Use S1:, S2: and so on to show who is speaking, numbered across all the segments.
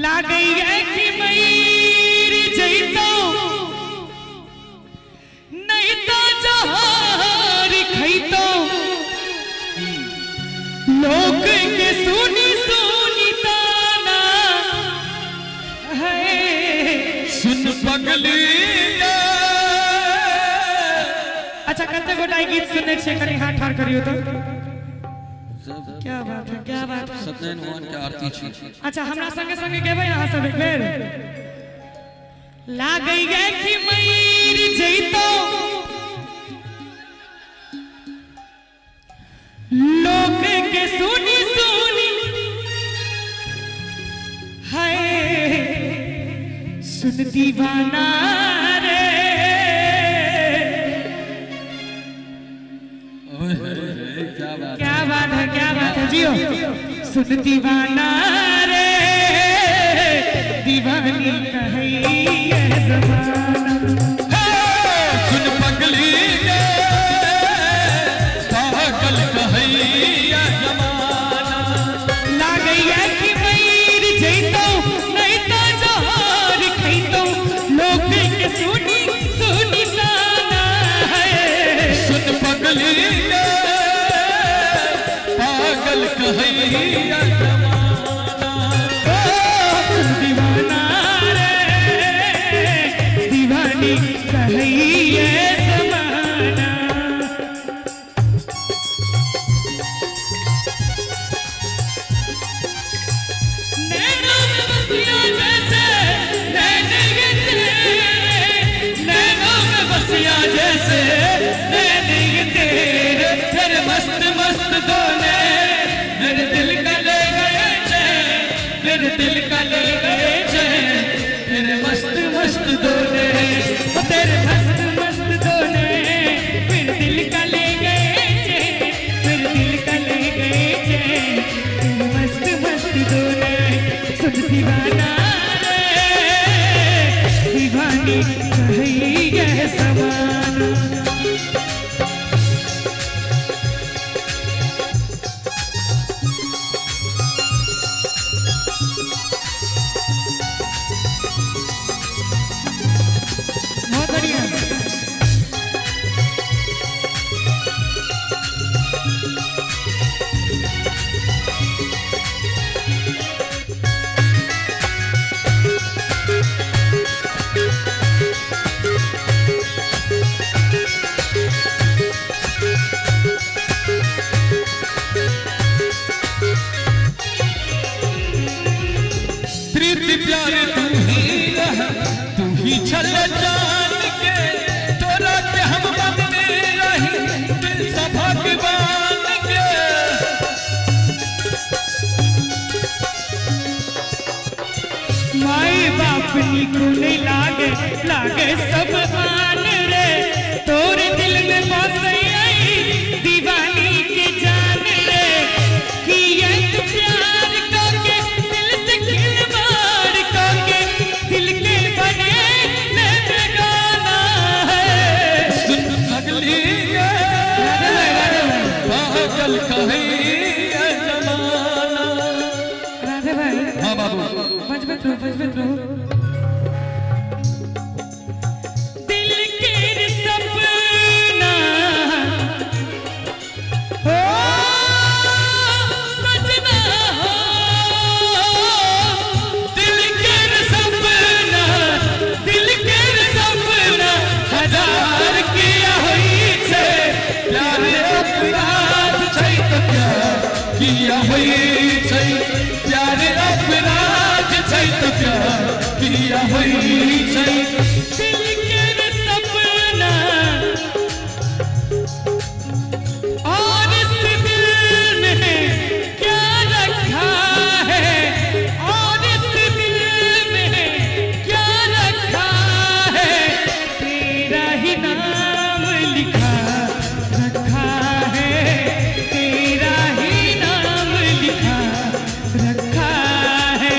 S1: ला गई है कि मयूर जैतो नहीं तो जहार खैतो लोग के सुनी सुनी ताना है
S2: सुन पगली।
S1: अच्छा कते गोटाई गीत सुनने छे कनी हाथ ठाड़ करियो तो क्या बात है क्या बात है।
S2: सत्यनारायण भगवान के आरती छी।
S1: अच्छा हमरा संगे संगे गेबै अहाँ सब एक बेर ला गई है कि मयूर जैतो लोग के सुनी सुनी हाय सुन दीवाना रे क्या बात है जियो सुन दीवाना रे दीवानी कहे ये ज़माना
S2: सुन पगली रे पागल कहे ये ज़माना।
S1: ला गई है कि मयूर जैतो नहीं तो जहार खैतो लोग के सुनी सुनी ताना है
S2: सुन पगली रे पागल कहे ये ज़माना।
S1: सुन दीवाना रे दीवानी कहे ये ज़माना। नैनों में बसिया जैसे नैने ये तेरे नैनों में बसिया जैसे नैने ये तेरे
S2: तेरे मस्त मस्त दोने मेरे दिल का ले गए चैन, मेरे दिल का ले गए चैन। तेरे मस्त मस्त दोने
S1: तेरे मस्त मस्त दोने फिर दिल का ले गए चैन फिर दिल का ले गए चैन तेरे मस्त मस्त दोने सुन दीवाना रे दीवानी कहे ये ज़माना। बहुत बढ़िया
S2: प्रीति प्यार तू ही रह, तू ही छल जान के तोरा के हम बनते रही दिल सा भगवान के।
S1: माई बाप निको नहीं लागे लागे सब आन रे तोर दिल में बसे आई दीवानी के जान रे कि ये तू प्यार करके दिल से खिलवाड़ करके दिल के बने ले बेगाना है।
S2: सुन पगली रे पागल कहे ये ज़माना।
S1: राधे भाई
S2: हाँ बाबू
S1: बजबत रहो दिल के सपना हो सजना हो
S2: दिल के सपना हजार किया हुई छे प्यार अपराध छै तो क्या किया हुई छे प्यार अपराध छै तो क्या किया हुई छे।
S1: दिल के सपना और इस दिल में क्या रखा है और इस दिल में क्या रखा है तेरा ही नाम लिखा रखा है तेरा ही नाम लिखा रखा है।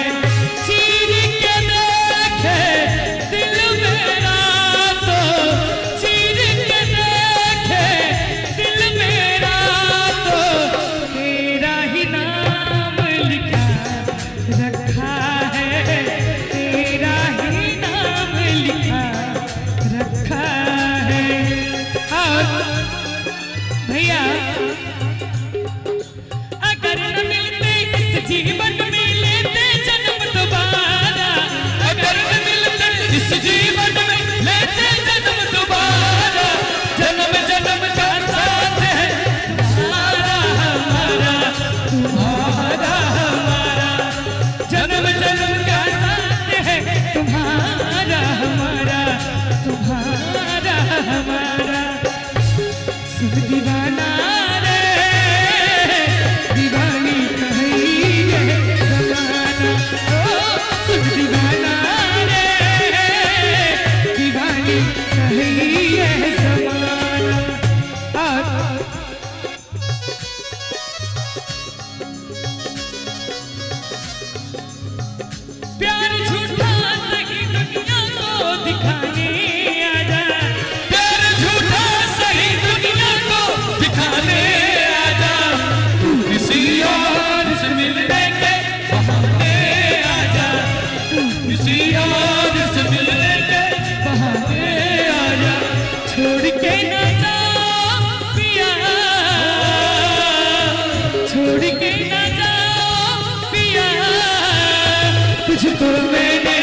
S1: तुझको मैंने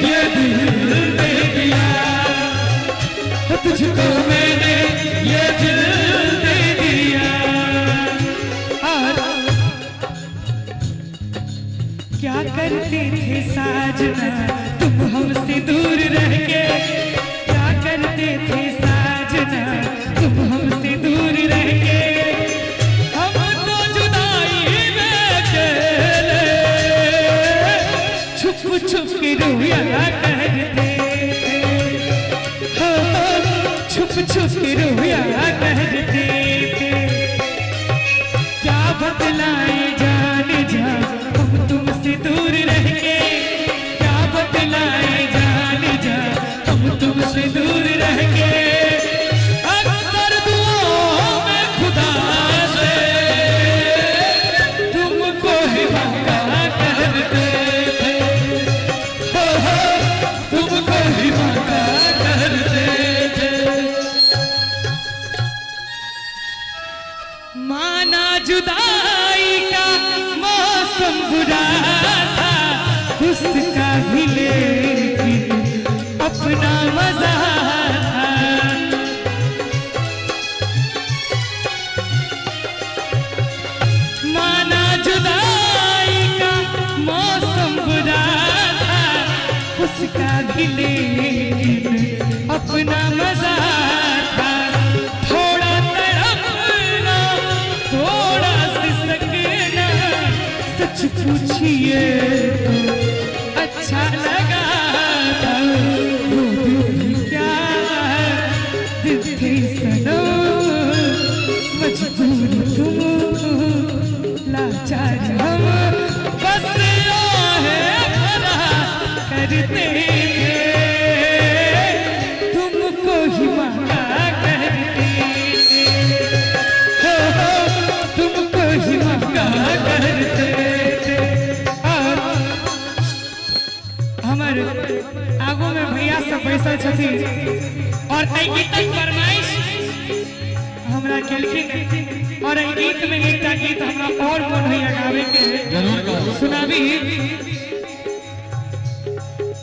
S1: ये दिल दे दिया, तुझको मैंने ये दिल दे दिया। और क्या करते थे साजना तुम हमसे दूर रह के, क्या करते थे साजना तुम हमसे दूर रह के। हम तो जुदाई में अकेले छुप छुप के रोया करते थे, छुप छुप के रोया करते थे। क्या बतलाए जाने जा हम तुमसे दूर रह के, क्या बतलाए जाने जा हम तुमसे दूर रह के। अक्सर दुआओं में खुदा से तुमको ही मांगा करते थे, तुमको ही मांगा करते थे। माना जुदाई का मौसम बुरा था, उसका भी लेकिन अपना मजा था। माना जुदाई का मौसम बुरा था, उसका भी लेकिन अपना मजा था। थोड़ा तड़पना थोड़ा सिसकना, सच पूछिए तो अच्छा लगा था। वो दिन क्या दिन थे सनम, मजबूर तुम लाचार हम, बस आहें भरा करते थे, तुमको ही मांगा करते थे, तुमको ही मांगा करते थे। और हमार आगू में भैया सब बैसल छथिन और एहि गीतक फरमाइश हमरा केलखिन, और एहि गीत में एकटा गीत हमरा और मन होइया गावे के,
S2: जरूर
S1: सुनाबी।